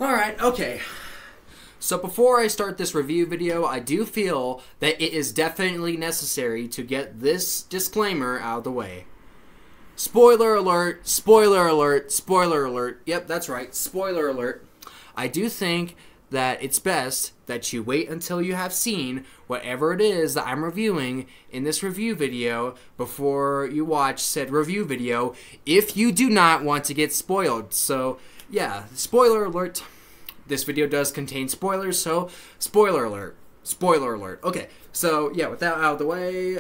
Alright, okay. So before I start this review video, I do feel that it is definitely necessary to get this disclaimer out of the way. Spoiler alert, spoiler alert, spoiler alert. Yep, that's right, spoiler alert. I do think that it's best that you wait until you have seen whatever it is that I'm reviewing in this review video before you watch said review video if you do not want to get spoiled. So, yeah, spoiler alert. This video does contain spoilers, so spoiler alert. Spoiler alert. Okay, so yeah, with that out of the way,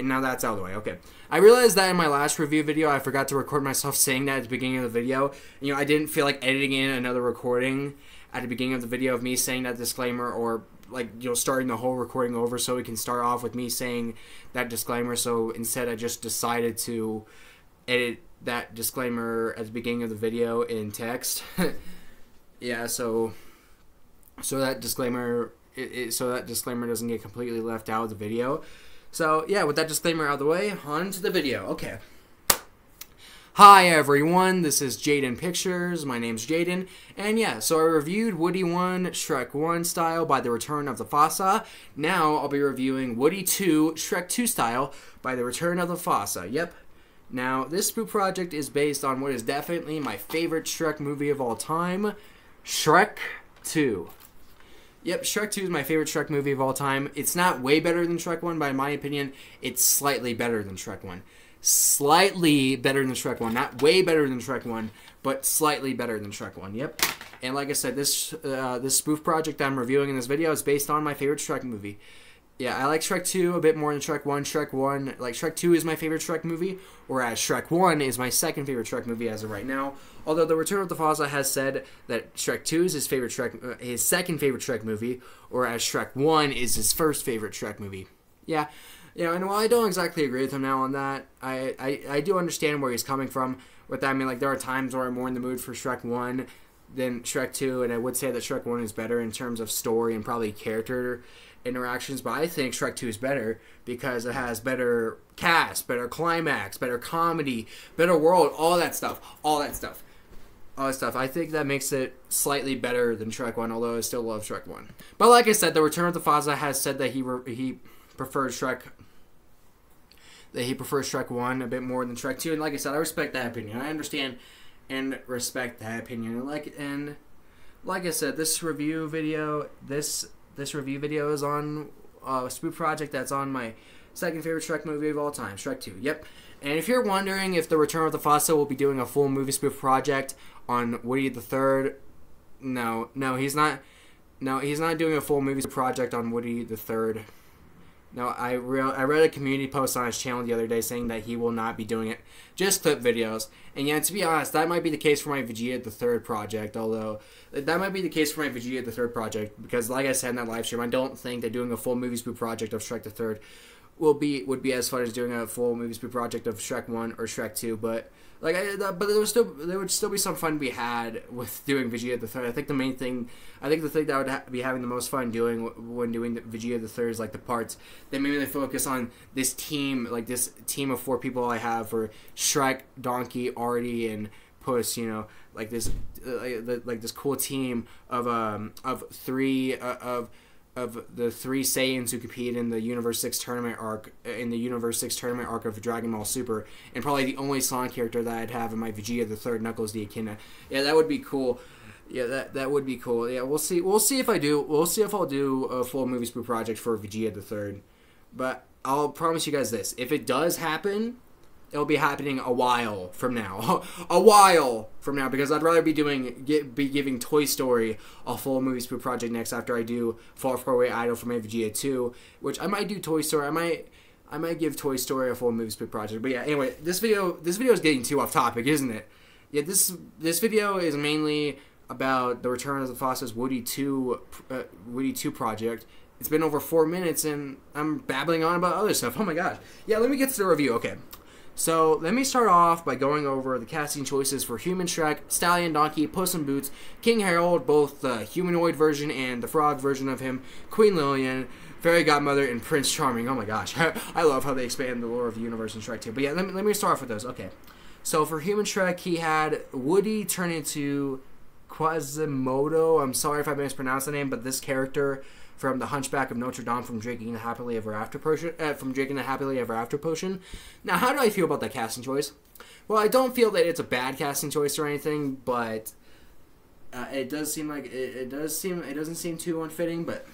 now that's out of the way. Okay. I realized that in my last review video, I forgot to record myself saying that at the beginning of the video. You know, I didn't feel like editing in another recording at the beginning of the video of me saying that disclaimer, or like, you know, starting the whole recording over so we can start off with me saying that disclaimer. So instead I just decided to edit that disclaimer at the beginning of the video in text. Yeah, so that disclaimer doesn't get completely left out of the video. So yeah, with that disclaimer out of the way, on to the video. Okay. Hi everyone, this is Jaden Pictures. My name's Jaden, and yeah, so I reviewed Woody 1, Shrek 1 style by The Return of the Fossa. Now I'll be reviewing Woody 2, Shrek 2 style by The Return of the Fossa. Yep. Now, this spoof project is based on what is definitely my favorite Shrek movie of all time, Shrek 2. Yep, Shrek 2 is my favorite Shrek movie of all time. It's not way better than Shrek 1, but in my opinion, it's slightly better than Shrek 1. Slightly better than Shrek 1. Not way better than Shrek 1, but slightly better than Shrek 1. Yep. And like I said, this spoof project I'm reviewing in this video is based on my favorite Shrek movie. Yeah, I like Shrek 2 a bit more than Shrek 1. Shrek 2 is my favorite Shrek movie, whereas Shrek 1 is my second favorite Shrek movie as of right now. Although The Return of the Fossa has said that Shrek 2 is his second favorite Shrek movie, whereas Shrek 1 is his first favorite Shrek movie. Yeah, and while I don't exactly agree with him now on that, I do understand where he's coming from with that. I mean, like, there are times where I'm more in the mood for Shrek 1 than Shrek 2, and I would say that Shrek 1 is better in terms of story and probably character interactions, but I think Shrek 2 is better because it has better cast, better climax, better comedy, better world, all that stuff. I think that makes it slightly better than Shrek 1, although I still love Shrek 1. But like I said, The Return of the Fossa has said that he prefers Shrek 1 a bit more than Shrek 2, and like I said, I respect that opinion. I understand and respect that opinion. And like I said, this review video is on a spoof project that's on my second favorite Shrek movie of all time, Shrek 2. Yep. And if you're wondering if The Return of the Fossa will be doing a full movie spoof project on Woody the Third, no, he's not. No, he's not doing a full movie project on Woody the Third. No, I read a community post on his channel the other day saying that he will not be doing it, just clip videos. And yeah, to be honest, that might be the case for my Vegeta the Third project, although that might be the case for my Vegeta the Third project, because like I said in that live stream, I don't think that doing a full movie spoof project of Shrek the Third would be as fun as doing a full movie spoof project of Shrek 1 or Shrek 2, but like, there would still be some fun to be had with doing Vegeta the Third. I think the thing that I would be having the most fun doing when doing the Vegeta the Third is like the parts that mainly focus on this team, like this team of 4 people I have for Shrek, Donkey, Artie, and Puss. You know, like this cool team of three of the 3 Saiyans who compete in the Universe 6 tournament arc of Dragon Ball Super, and probably the only Sonic character that I'd have in my Vegeta the Third, Knuckles the Echidna. Yeah, that would be cool. Yeah, that would be cool. Yeah, we'll see if I do. We'll see if I'll do a full movie spoof project for Vegeta the Third. But I'll promise you guys this: if it does happen, it'll be happening a while from now. A while from now, because I'd rather be giving Toy Story a full movie spoof project next after I do Fall Far Away Idol for my Vegeta 2, which I might do Toy Story. I might give Toy Story a full movie spoof project. But yeah, anyway, this video is getting too off topic, isn't it? Yeah, this video is mainly about The Return of the Fossa's Woody 2 project. It's been over 4 minutes and I'm babbling on about other stuff. Oh my gosh. Yeah, let me get to the review. Okay. So, let me start off by going over the casting choices for Human Shrek, Stallion Donkey, Puss in Boots, King Harold, both the humanoid version and the frog version of him, Queen Lillian, Fairy Godmother, and Prince Charming. Oh my gosh. I love how they expand the lore of the universe in Shrek 2. But yeah, let me start off with those. Okay. So, for Human Shrek, he had Woody turn into Quasimodo. I'm sorry if I mispronounced the name, but this character from The Hunchback of Notre Dame from Drinking the Happily Ever After potion. Now, how do I feel about that casting choice? Well, I don't feel that it's a bad casting choice or anything, but it does seem like it doesn't seem too unfitting. But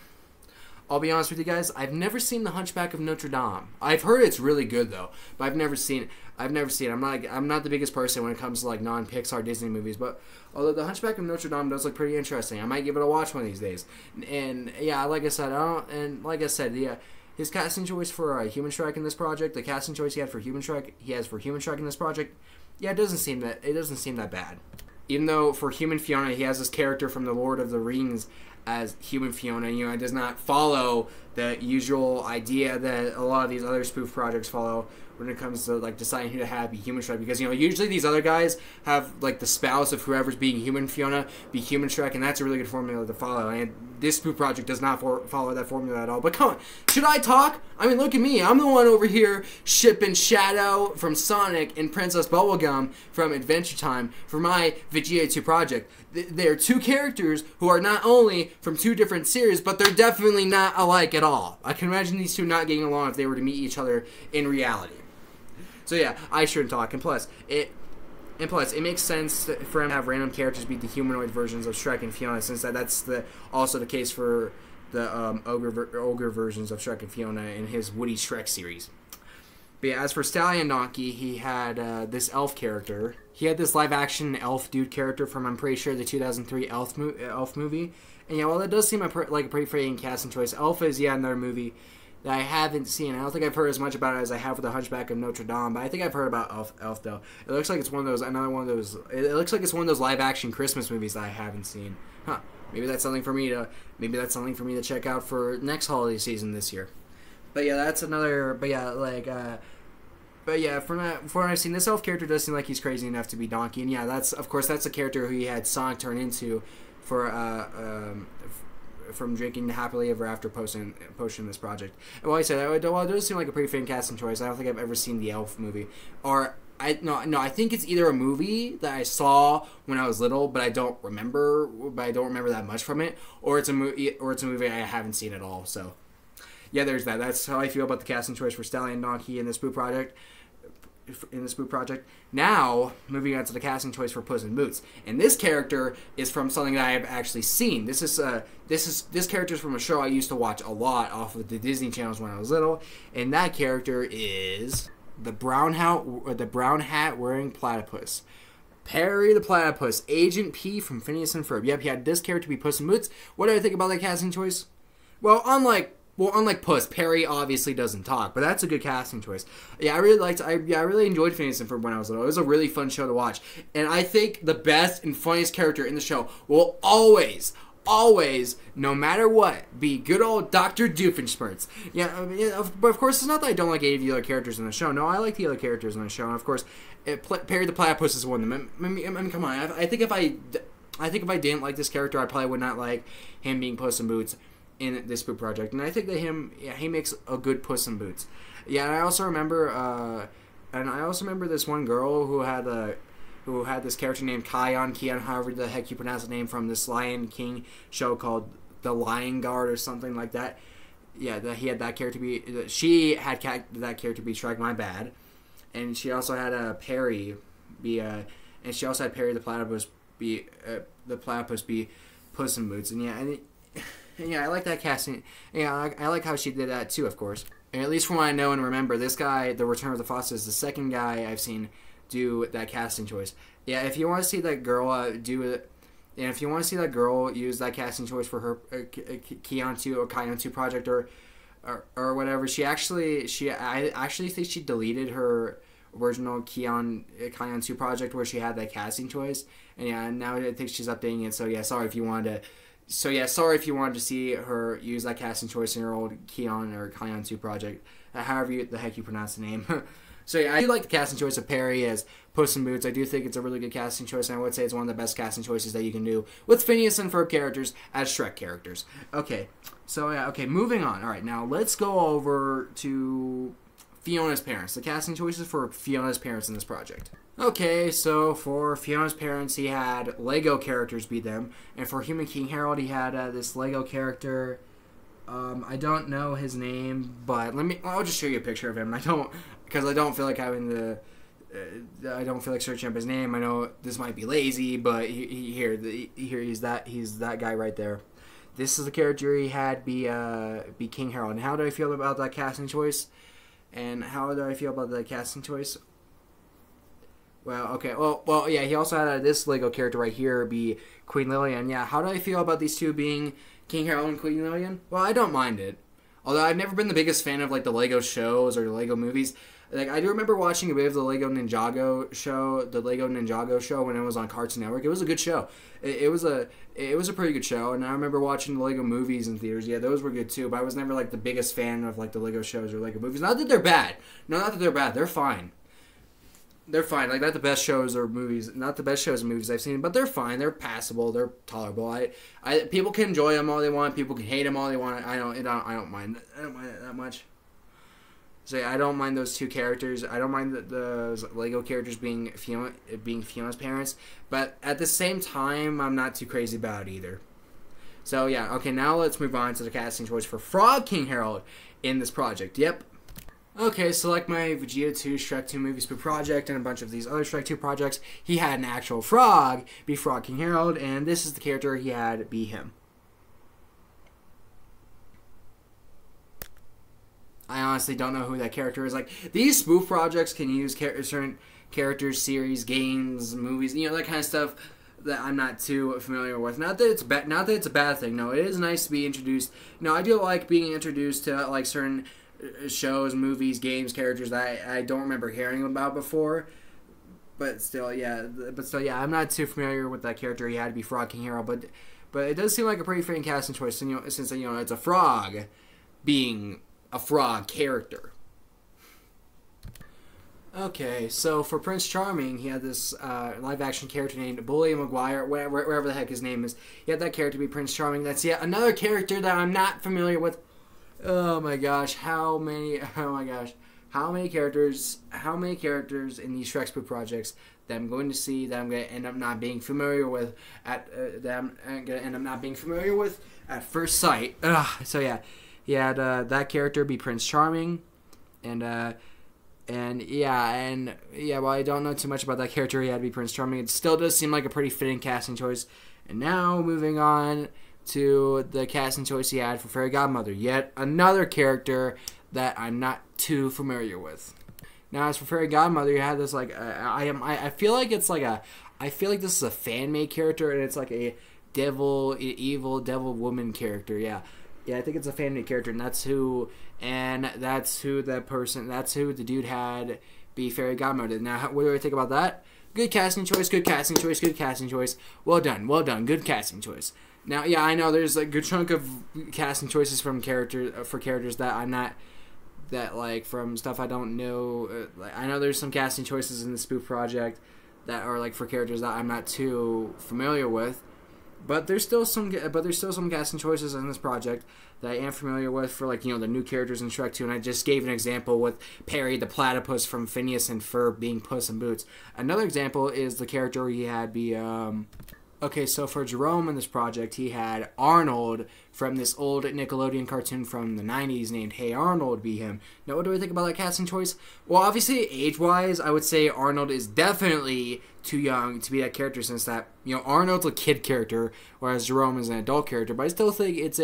I'll be honest with you guys, I've never seen The Hunchback of Notre Dame. I've heard it's really good though, but I've never seen it. I'm not the biggest person when it comes to like non-Pixar Disney movies, but although The Hunchback of Notre Dame does look pretty interesting, I might give it a watch one of these days. And yeah, like I said, his casting choice for Human Shrek in this project, the casting choice he has for Human Shrek in this project, yeah, it doesn't seem that bad. Even though for Human Fiona, he has this character from The Lord of the Rings as Human Fiona, it does not follow the usual idea that a lot of these other spoof projects follow when it comes to like deciding who to have be Human Shrek, because usually these other guys have like the spouse of whoever's being Human Fiona be Human Shrek, and that's a really good formula to follow. And this spoof project does not follow that formula at all. But come on, should I talk? I mean, look at me. I'm the one over here shipping Shadow from Sonic and Princess Bubblegum from Adventure Time for my Vegeta 2 project. They're two characters who are not only from two different series, but they're definitely not alike at all. I can imagine these two not getting along if they were to meet each other in reality. So yeah, I shouldn't talk. And plus, it makes sense for him to have random characters be the humanoid versions of Shrek and Fiona, since that's also the case for the ogre versions of Shrek and Fiona in his Woody Shrek series. But yeah, as for Stallion Donkey, he had this elf character. He had this live-action elf dude character from, I'm pretty sure, the 2003 Elf movie. And yeah, well, that does seem like a pretty fitting casting choice. Elf is, another movie that I haven't seen. I don't think I've heard as much about it as I have with The Hunchback of Notre Dame, but I think I've heard about Elf though. It looks like it's one of those, it looks like it's one of those live-action Christmas movies that I haven't seen. Huh. Maybe that's something for me to check out for next holiday season this year. But yeah, from what I've seen, this elf character does seem like he's crazy enough to be Donkey, and yeah, that's a character who he had Sonic turn into from Drinking the Happily Ever After potion in this project. And while I said that, it does seem like a pretty fitting casting choice. I don't think I've ever seen the Elf movie, I think it's either a movie that I saw when I was little, but I don't remember that much from it, or it's a movie I haven't seen at all. So yeah, there's that. That's how I feel about the casting choice for Stallion Donkey in this Spoof project. Now, moving on to the casting choice for Puss in Boots, and this character is from something that I have actually seen. This character is from a show I used to watch a lot off of the Disney channels when I was little, and that character is the brown hat wearing platypus, Perry the Platypus, Agent P from Phineas and Ferb. Yep, he had this character be Puss in Boots. What do I think about that casting choice? Well, unlike Puss, Perry obviously doesn't talk, but that's a good casting choice. Yeah, I really enjoyed Phineas and Ferb when I was little. It was a really fun show to watch, and I think the best and funniest character in the show will always, no matter what, be good old Dr. Doofenshmirtz. But of course, it's not that I don't like any of the other characters in the show. No, I like the other characters in the show, and of course, Perry the Platypus is one of them. I mean, come on. I think if I didn't like this character, I probably would not like him being Puss in Boots in this Spoof project, and I think that he makes a good Puss in Boots. Yeah, and I also remember this one girl who had this character named Kion, however the heck you pronounce the name, from this Lion King show called The Lion Guard or something like that. Yeah, she had that character be Shrek. My bad. And she also had Perry the Platypus be Puss in Boots. And yeah, I like that casting. Yeah, I like how she did that too, of course. And at least from what I know and remember, this guy, The Return of the Fossa, is the second guy I've seen do that casting choice. Yeah, if you want to see that girl use that casting choice for her Kion 2 project or whatever, I actually think she deleted her original Kion 2 project where she had that casting choice. And yeah, now I think she's updating it. So yeah, sorry if you wanted to see her use that casting choice in her old Kion 2 project, however the heck you pronounce the name. So yeah, I do like the casting choice of Perry as Puss in Boots. I do think it's a really good casting choice, and I would say it's one of the best casting choices that you can do with Phineas and Ferb characters as Shrek characters. Okay, so yeah, moving on. All right, now let's go over to Fiona's parents. The casting choices for Fiona's parents in this project. Okay, so for Fiona's parents, he had Lego characters be them, and for Human King Harold, he had this Lego character. I don't know his name, but I'll just show you a picture of him. Because I don't feel like having I don't feel like searching up his name. I know this might be lazy, but he's that guy right there. This is the character he had be King Harold. And how do I feel about that casting choice? Well, okay. Well, yeah. He also had this Lego character right here be Queen Lillian. Yeah. How do I feel about these two being King Harold and Queen Lillian? Well, I don't mind it. Although I've never been the biggest fan of like the Lego shows or the Lego movies. Like I do remember watching a bit of the Lego Ninjago show when it was on Cartoon Network. It was a good show. It was a pretty good show, and I remember watching the Lego movies in theaters. Yeah, those were good too. But I was never like the biggest fan of like the Lego shows or Lego movies. Not that they're bad. No, not that they're bad. They're fine. They're fine. Like not the best shows or movies, not the best shows and movies I've seen, but they're fine. They're passable. They're tolerable. People can enjoy them all they want. People can hate them all they want. I don't mind. I don't mind it that much. So yeah, I don't mind those two characters. I don't mind those Lego characters being Fiona's parents. But at the same time, I'm not too crazy about it either. So yeah, okay. Now let's move on to the casting choice for Frog King Harold in this project. Yep. Okay, so like my Vegeta 2, Shrek 2 movie spoof project, and a bunch of these other Shrek 2 projects, he had an actual frog be Frog King Harold, and this is the character he had be him. I honestly don't know who that character is. Like, these spoof projects can use certain characters, series, games, movies, that kind of stuff that I'm not too familiar with. Not that it's a bad thing. No, it is nice to be introduced. I do like being introduced to like certain shows, movies, games, characters that I don't remember hearing about before. But still, yeah. I'm not too familiar with that character. He had to be Frog King Harold, but it does seem like a pretty fitting casting choice. Since it's a frog being a frog character. Okay, so for Prince Charming, he had this live-action character named Bully McGuire, wherever the heck his name is. He had that character be Prince Charming. That's yet another character that I'm not familiar with. Oh my gosh, how many characters in these Shrek spoof projects that I'm going to see that I'm going to end up not being familiar with at first sight. So yeah, he had that character be Prince Charming, and while I don't know too much about that character, he had to be Prince Charming. It still does seem like a pretty fitting casting choice. And now moving on to the casting choice he had for Fairy Godmother. Yet another character that I'm not too familiar with. Now, as for Fairy Godmother, you had this like I feel like this is a fan made character, and it's like a evil devil woman character. Yeah, I think it's a fan made character, and that's who the dude had be Fairy Godmother. Now, what do I think about that? Good casting choice. Well done. Good casting choice. Now, yeah, I know there's a good chunk of casting choices for characters that I'm not, from stuff I don't know. I know there's some casting choices in the spoof project that are like for characters that I'm not too familiar with, but there's still some casting choices in this project that I am familiar with for the new characters in Shrek 2, and I just gave an example with Perry the Platypus from Phineas and Ferb being Puss in Boots. Another example is the character he had be Okay, so for Jerome in this project, he had Arnold from this old Nickelodeon cartoon from the 90s named Hey Arnold be him. Now, what do I think about that casting choice? Well, obviously, age-wise, I would say Arnold is definitely too young to be that character, since that, Arnold's a kid character, whereas Jerome is an adult character, but I still think it's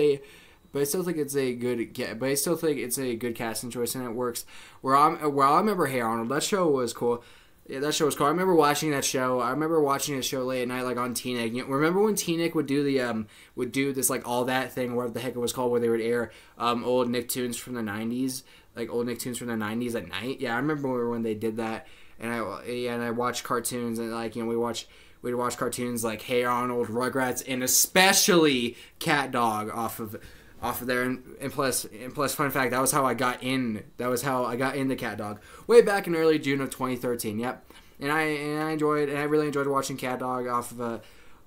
a good casting choice, and it works. Where I remember Hey Arnold, that show was cool. Yeah, that show was cool. I remember watching that show. I remember watching that show late at night, like on TNIC. Remember when TNIC would do this All That thing, whatever the heck it was called, where they would air old Nicktoons from the '90s, at night. Yeah, I remember when they did that, and I watched cartoons, and we'd watch cartoons like Hey Arnold, Rugrats, and especially Cat Dog off of there, and plus, fun fact, that was how I got into Cat Dog way back in early June of 2013. Yep, and I really enjoyed watching Cat Dog off of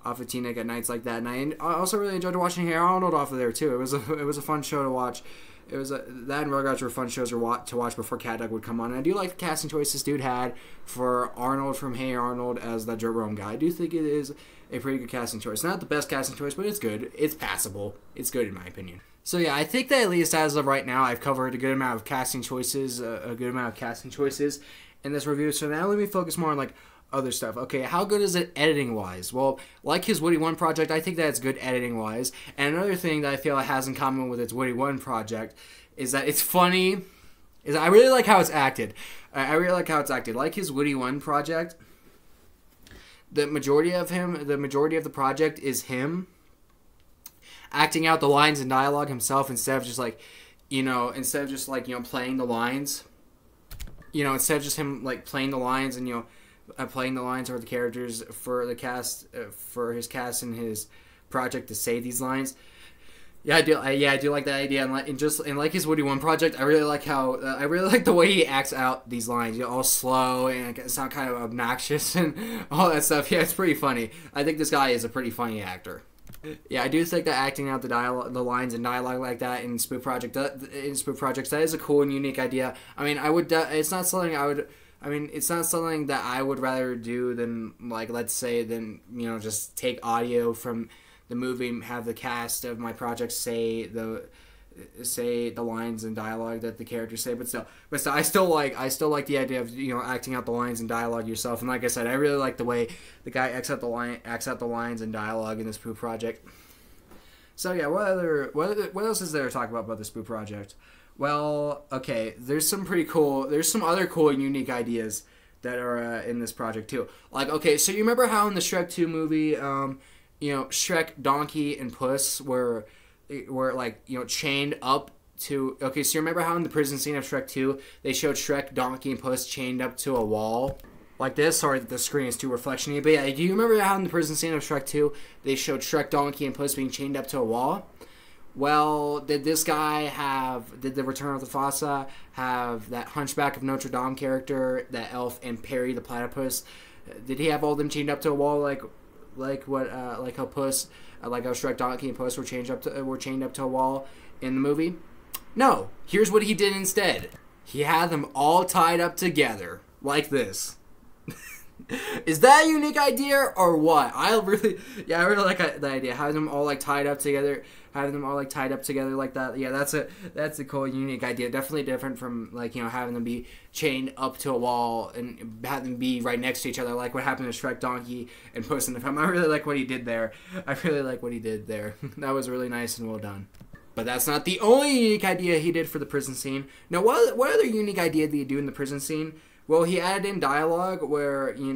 TNIC at nights like that, and I also really enjoyed watching Hey Arnold off of there too. It was a fun show to watch, It was that and Rugrats were fun shows to watch before Cat Dog would come on. And I do like the casting choice this dude had for Arnold from Hey Arnold as the Jerome guy. I do think it is a pretty good casting choice. Not the best casting choice, but it's good. It's passable. It's good in my opinion. So yeah, I think that at least as of right now, I've covered a good amount of casting choices, in this review. So now let me focus more on like other stuff. Okay, how good is it editing wise? Well, like his Woody One project, I think that it's good editing wise. And another thing that I feel it has in common with its Woody One project is that it's funny. I really like how it's acted. I really like how it's acted. Like his Woody One project, the majority of the project is him acting out the lines and dialogue himself instead of just like, playing the lines. Instead of just him like playing the lines and playing the lines or the characters for the cast, for his cast and his project to say these lines. Yeah, I do like that idea, and like his Woody One project, I really like the way he acts out these lines. All slow and it sound kind of obnoxious and all that stuff. Yeah, it's pretty funny. I think this guy is a pretty funny actor. Yeah, I do think that acting out the lines and dialogue like that in spoof projects, that is a cool and unique idea. I mean, it's not something that I would rather do than just take audio from the movie and have the cast of my project say the lines and dialogue that the characters say. But still, I still like the idea of acting out the lines and dialogue yourself. And like I said, I really like the way the guy acts out the lines and dialogue in this Spoof project. So yeah, what else is there to talk about this Spoof project? Well, okay, there's some other cool and unique ideas that are in this project too. Like, okay, so you remember how in the Shrek 2 movie, Shrek, Donkey, and Puss were chained up to... Okay, so you remember how in the prison scene of Shrek 2, they showed Shrek, Donkey, and Puss chained up to a wall? Like this? Sorry that the screen is too reflection-y. But yeah, do you remember how in the prison scene of Shrek 2, they showed Shrek, Donkey, and Puss being chained up to a wall? Well, did the Return of the Fossa have that Hunchback of Notre Dame character, that elf, and Perry the Platypus? Did he have all of them chained up to a wall like how Shrek, Donkey, and Puss were chained up to a wall in the movie? No. Here's what he did instead. He had them all tied up together like this. Is that a unique idea or what? I really like that idea. Having them all tied up together like that. Yeah, that's a cool, unique idea. Definitely different from having them be chained up to a wall and have them be right next to each other, like what happened to Shrek, Donkey, and Puss in the film. I really like what he did there. That was really nice and well done. But that's not the only unique idea he did for the prison scene. Now, what other unique idea did he do in the prison scene? Well, he added in dialogue where he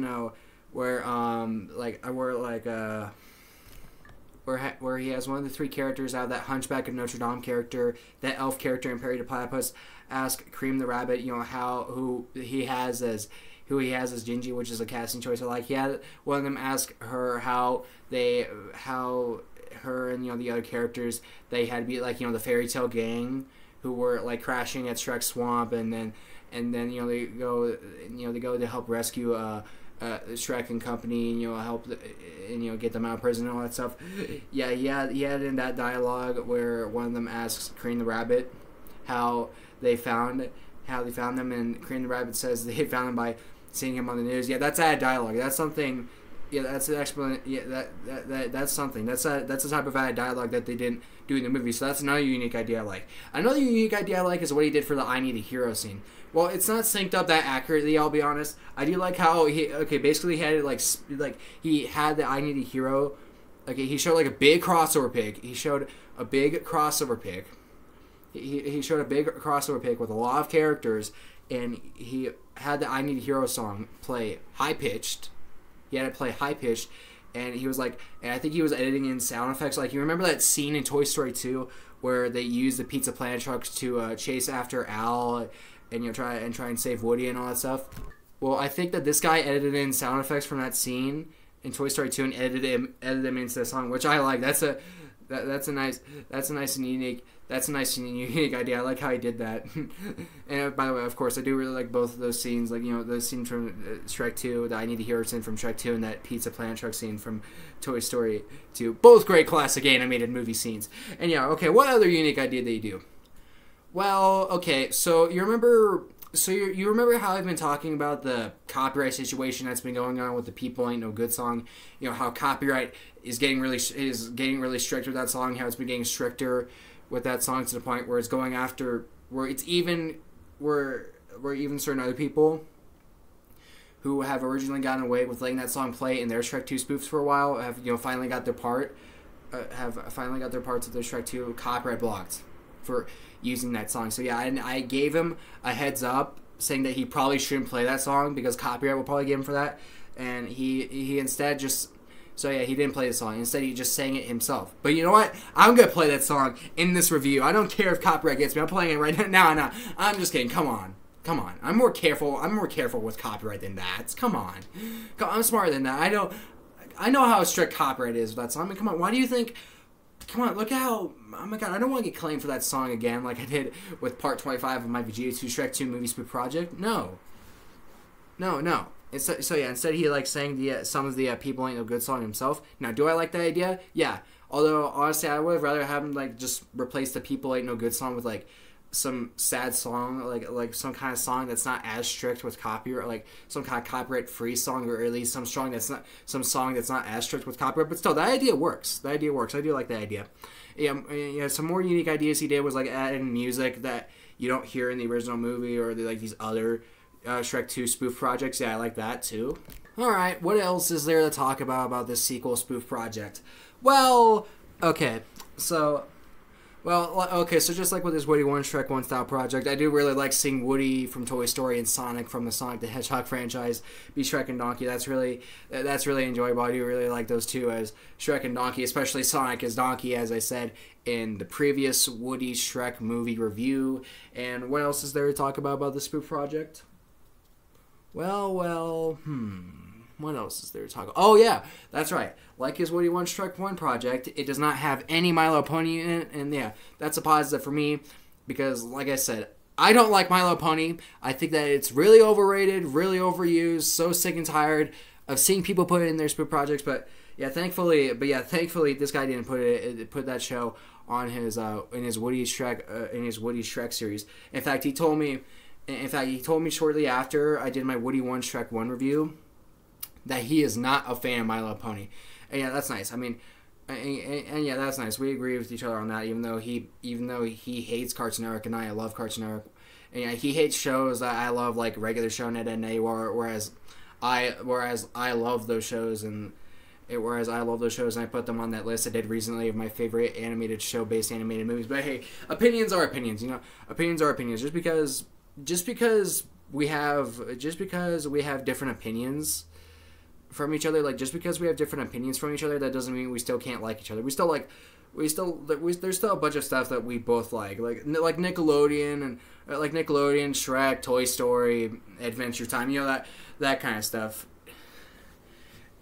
has one of the three characters out of that Hunchback of Notre Dame character, that elf character, and Perry the Platypus ask Cream the Rabbit, who he has as Gingy, which is a casting choice. He had one of them ask her how her and the other characters, they had to be the fairy tale gang who were crashing at Shrek's swamp, and then they go to help rescue Shrek and company, help get them out of prison and all that stuff. Yeah, he had in that dialogue where one of them asks Cream the Rabbit how they found them, and Cream the Rabbit says they found them by seeing him on the news. Yeah, that's added dialogue. That's something. Yeah, that's an explanation. Yeah, that's something. That's the type of added dialogue that they didn't do in the movie. So that's another unique idea I like. Another unique idea I like is what he did for the I Need a Hero scene. Well, it's not synced up that accurately, I'll be honest. I do like how basically he had it he had the I Need a Hero. Okay, he showed a big crossover pic. He showed a big crossover pic. He showed a big crossover pic with a lot of characters, and he had the I Need a Hero song play high pitched. He had it play high pitched, and he was and I think he was editing in sound effects. You remember that scene in Toy Story 2 where they used the Pizza Planet trucks to chase after Al and try and save Woody and all that stuff? Well, I think that this guy edited in sound effects from that scene in Toy Story 2 and edited them into the song, which I like. That's a nice and unique idea. I like how he did that. And by the way, of course, I do really like both of those scenes. The scene from Shrek 2, the I Need a Hero scene from Shrek 2, and that Pizza Planet truck scene from Toy Story 2. Both great classic animated movie scenes. And yeah, okay, what other unique idea did he do? Well, okay, so you remember, you remember how I've been talking about the copyright situation that's been going on with the "People Ain't No Good" song. You know how copyright is getting really strict with that song. How it's been getting stricter with that song to the point where it's going after where even certain other people who have originally gotten away with letting that song play in their Shrek 2 spoofs for a while have finally got their parts of their Shrek 2 copyright blocked for using that song. So yeah, I gave him a heads up saying that he probably shouldn't play that song because copyright will probably get him for that, and he instead just he didn't play the song. Instead, he just sang it himself. But you know what? I'm gonna play that song in this review. I don't care if copyright gets me. I'm playing it right now. No, I'm just kidding. Come on. I'm more careful with copyright than that. Come on. I'm smarter than that. I know how strict copyright is with that song. I mean, come on. Why do you think? Come on, look how... Oh my god, I don't want to get claimed for that song again like I did with part 25 of my Vegeta 2 Shrek 2 movie spoof project. No. Instead he sang some of the "People Ain't No Good" song himself. Now, do I like that idea? Yeah. Although, honestly, I would have rather have him just replace the "People Ain't No Good" song with some sad song, like some kind of song that's not as strict with copyright, like some kind of copyright free song, or at least some song that's not as strict with copyright. But still, that idea works. I do like that idea. Yeah, some more unique ideas he did was adding music that you don't hear in the original movie or these other Shrek 2 spoof projects. Yeah, I like that too. All right, what else is there to talk about this sequel spoof project? Well, okay, so just like with this Woody 1 Shrek 1 style project, I do really like seeing Woody from Toy Story and Sonic from the Sonic the Hedgehog franchise be Shrek and Donkey. That's really enjoyable. I do really like those two as Shrek and Donkey, especially Sonic as Donkey, as I said in the previous Woody Shrek movie review. And what else is there to talk about the spoof project? What else is there to talk about? Oh, yeah, that's right. Like his Woody 1 Shrek 1 project, it does not have any Milo Pony in it, and yeah, that's a positive for me, because, like I said, I don't like Milo Pony. I think that it's really overrated, really overused, so sick and tired of seeing people put it in their spoof projects, but thankfully, this guy didn't put that show on his in his Woody Shrek series. In fact, he told me shortly after I did my Woody 1 Shrek 1 review that he is not a fan of My Little Pony. And yeah, that's nice. I mean, and yeah, that's nice. We agree with each other on that, even though he hates Cartoon Network and I love Cartoon Network. And yeah, he hates shows that I love, like regular show Net and AWAR, whereas I love those shows and I put them on that list I did recently of my favorite animated show-based animated movies. But hey, opinions are opinions, Opinions are opinions. Just because we have different opinions from each other, just because we have different opinions from each other, that doesn't mean we still can't like each other. There's still a bunch of stuff that we both like Nickelodeon Shrek, Toy Story, Adventure Time, that kind of stuff.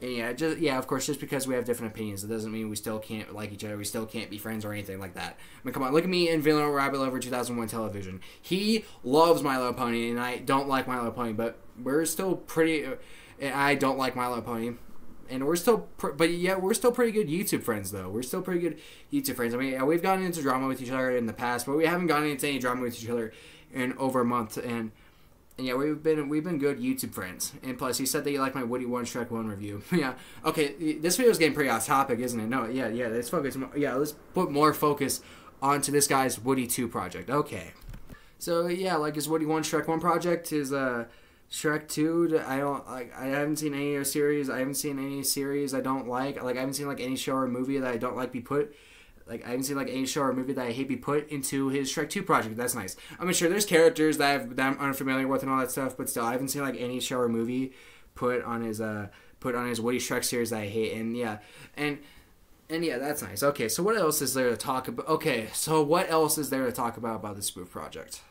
And of course, just because we have different opinions, it doesn't mean we still can't like each other. We still can't be friends or anything like that. I mean, come on, look at me in Villain Rabbit Lover 2001 television. He loves My Little Pony, and I don't like My Little Pony, but we're still pretty. I don't like My Little Pony, and we're still pretty good YouTube friends, though. We're still pretty good YouTube friends. I mean, we've gotten into drama with each other in the past, but we haven't gotten into any drama with each other in over a month, and yeah, we've been good YouTube friends. And plus, he said that you like my Woody 1 Shrek 1 review. Yeah, okay, this video is getting pretty off topic, isn't it? No, yeah, let's focus. Yeah, let's put more focus onto this guy's Woody 2 project. Okay, so yeah, like his Woody 1 Shrek 1 project, his Shrek 2, I haven't seen any series. I haven't seen any series I don't like. I haven't seen any show or movie that I don't like be put. I haven't seen any show or movie that I hate be put into his Shrek 2 project. That's nice. I mean, sure, there's characters that I'm unfamiliar with and all that stuff, but still, I haven't seen any show or movie put on his Woody Shrek series that I hate. And yeah, and yeah, that's nice. Okay, so what else is there to talk about? About this spoof project?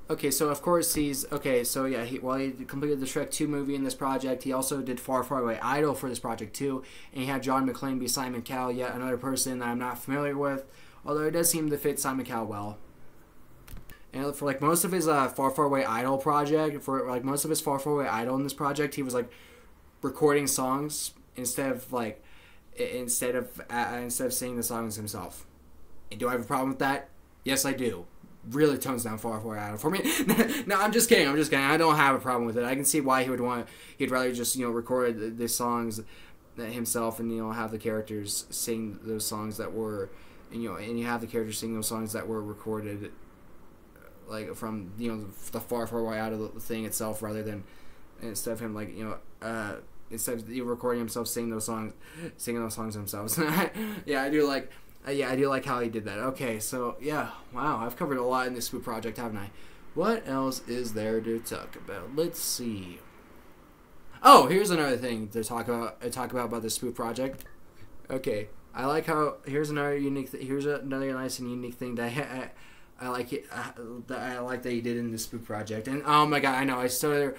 Okay, so of course while he completed the Shrek 2 movie in this project, he also did Far, Far Away Idol for this project too, and he had John McClane be Simon Cowell, yet another person that I'm not familiar with, although it does seem to fit Simon Cowell well. And for most of his Far, Far Away Idol project, most of his Far, Far Away Idol in this project, he was recording songs instead of singing the songs himself. And do I have a problem with that? Yes, I do. really tones down far out for me. No, I'm just kidding. I don't have a problem with it. I can see why he'd rather just, you know, record the songs himself and, you know, have the characters sing those songs that were, and, you know, and you have the characters sing those songs that were recorded, like, from, you know, the far way out of the thing itself, rather than, instead of him, like, you know, instead of you recording himself singing those songs themselves. Yeah, I do like how he did that. Okay, so yeah, wow, I've covered a lot in this Spook project, haven't I? What else is there to talk about? Let's see. Oh, here's another thing to talk about the Spook project. Okay, I like how here's another nice and unique thing that I like it. I like that he did in the Spook project. And oh my god, I know I started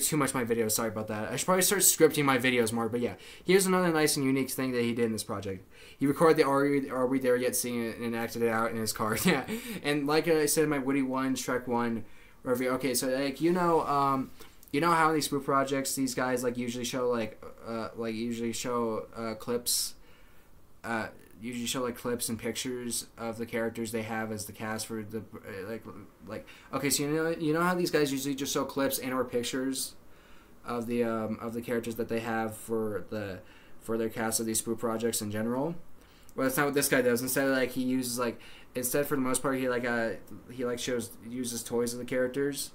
too much my videos. Sorry about that. I should probably start scripting my videos more. But yeah, here's another nice and unique thing that he did in this project. He recorded the "Are We There Yet" scene and acted it out in his car. Yeah, and like I said in my Woody 1, Shrek 1 review. Okay, so like you know how in these Spook projects these guys like usually show clips. Usually show like clips and pictures of the characters they have as the cast for the okay, so you know how these guys usually just show clips and or pictures of the characters that they have for their cast of these Spook projects in general. Well, that's not what this guy does. Instead, like he uses instead for the most part he uses toys of the characters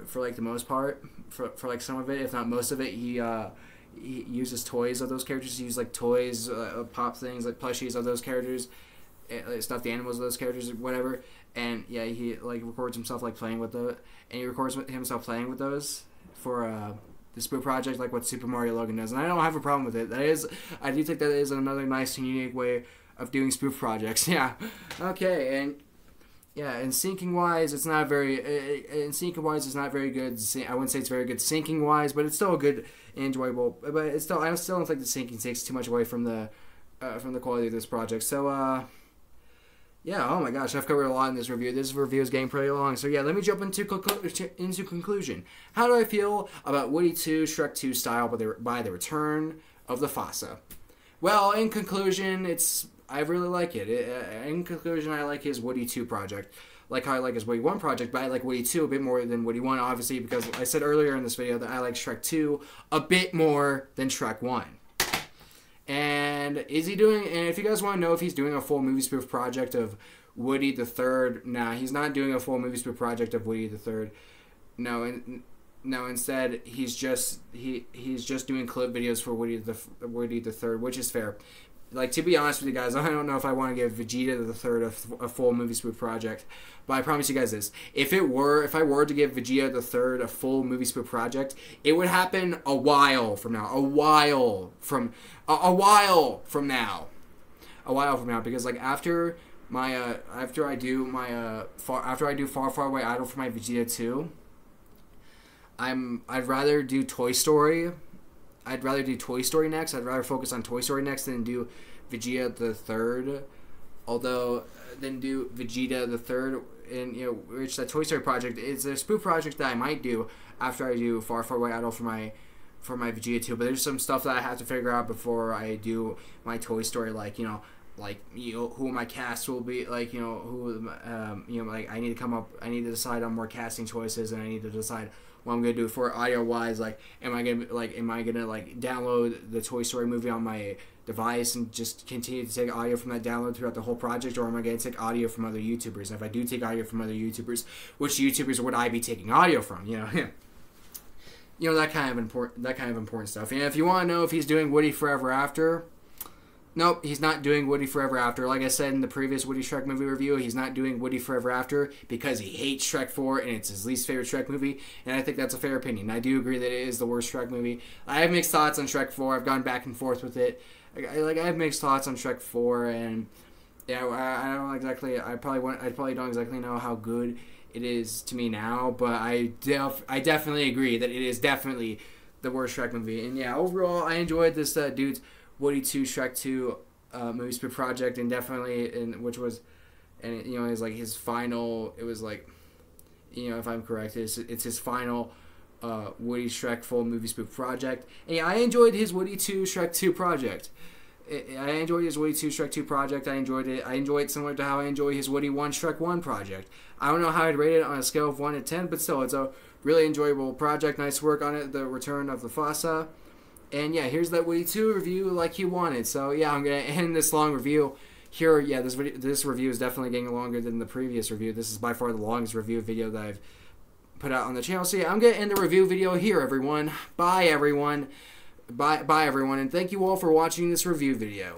for like the most part for like some of it, if not most of it. He uses toys of those characters. He uses like toys, pop things, like plushies of those characters, stuffed animals of those characters, whatever. And yeah, he like records himself like playing with and he records himself playing with those for the Spook project, like what Super Mario Logan does. And I don't have a problem with it. I do think that is another nice and unique way of doing Spook projects. Yeah, okay, and yeah, and syncing wise, it's not very. It's not very good. I wouldn't say it's very good syncing wise, but it's still a good, enjoyable. But I still don't think the syncing takes too much away from the quality of this project. So yeah. Oh my gosh, I've covered a lot in this review. This review is getting pretty long. So yeah, let me jump into conclusion. How do I feel about Woody 2, Shrek 2 style by the return of the fossa? Well, in conclusion, I really like it. In conclusion, I like his Woody 2 project. Like how I like his Woody 1 project, but I like Woody 2 a bit more than Woody 1, obviously, because I said earlier in this video that I like Shrek 2 a bit more than Shrek 1. And is he doing, and if you guys want to know if he's doing a full movie spoof project of Woody the Third, nah, he's not doing a full movie spoof project of Woody the Third. No, instead he's just doing clip videos for Woody the Third, which is fair. Like, to be honest with you guys, I don't know if I want to give Vegeta the Third a full movie spoof project, but I promise you guys this: if I were to give Vegeta the Third a full movie spoof project, it would happen a while from now, because like after I do Far Away Idol for my Vegeta 2, I'd rather do Toy Story. I'd rather do Toy Story next. I'd rather focus on Toy Story next than do Vegeta the Third. Then do Vegeta the Third, and which that Toy Story project is a spoof project that I might do after I do Far Away Idol for my Vegeta 2. But there's some stuff that I have to figure out before I do my Toy Story, who my cast will be, I need to decide on more casting choices, and I need to decide what I'm gonna do for audio wise. Am I gonna download the Toy Story movie on my device and just continue to take audio from that download throughout the whole project, or am I gonna take audio from other YouTubers? And if I do take audio from other YouTubers, which YouTubers would I be taking audio from? That kind of important stuff. And if you want to know if he's doing Woody Forever After, nope, he's not doing Woody Forever After. Like I said in the previous Woody Shrek movie review, he's not doing Woody Forever After because he hates Shrek 4 and it's his least favorite Shrek movie, and I think that's a fair opinion. I do agree that it is the worst Shrek movie. I have mixed thoughts on Shrek 4. I've gone back and forth with it. I have mixed thoughts on Shrek 4, and yeah, I probably don't exactly know how good it is to me now, but I definitely agree that it is definitely the worst Shrek movie. And yeah, overall, I enjoyed this dude's Woody 2, Shrek 2 movie spoof project, and definitely, it was like his final. It was like, if I'm correct, it's his final Woody Shrek full movie spoof project. And yeah, I enjoyed his Woody 2, Shrek 2 project. I enjoyed his Woody 2 Shrek 2 project. I enjoyed it. I enjoyed it similar to how I enjoy his Woody 1 Shrek 1 project. I don't know how I'd rate it on a scale of 1 to 10, but still, it's a really enjoyable project. Nice work on it. The return of the fossa. And yeah, here's that Woody 2 review like you wanted. So yeah, I'm going to end this long review here. Yeah, this review is definitely getting longer than the previous review. This is by far the longest review video that I've put out on the channel. So yeah, I'm going to end the review video here, everyone. Bye, everyone. Bye, everyone, and thank you all for watching this review video.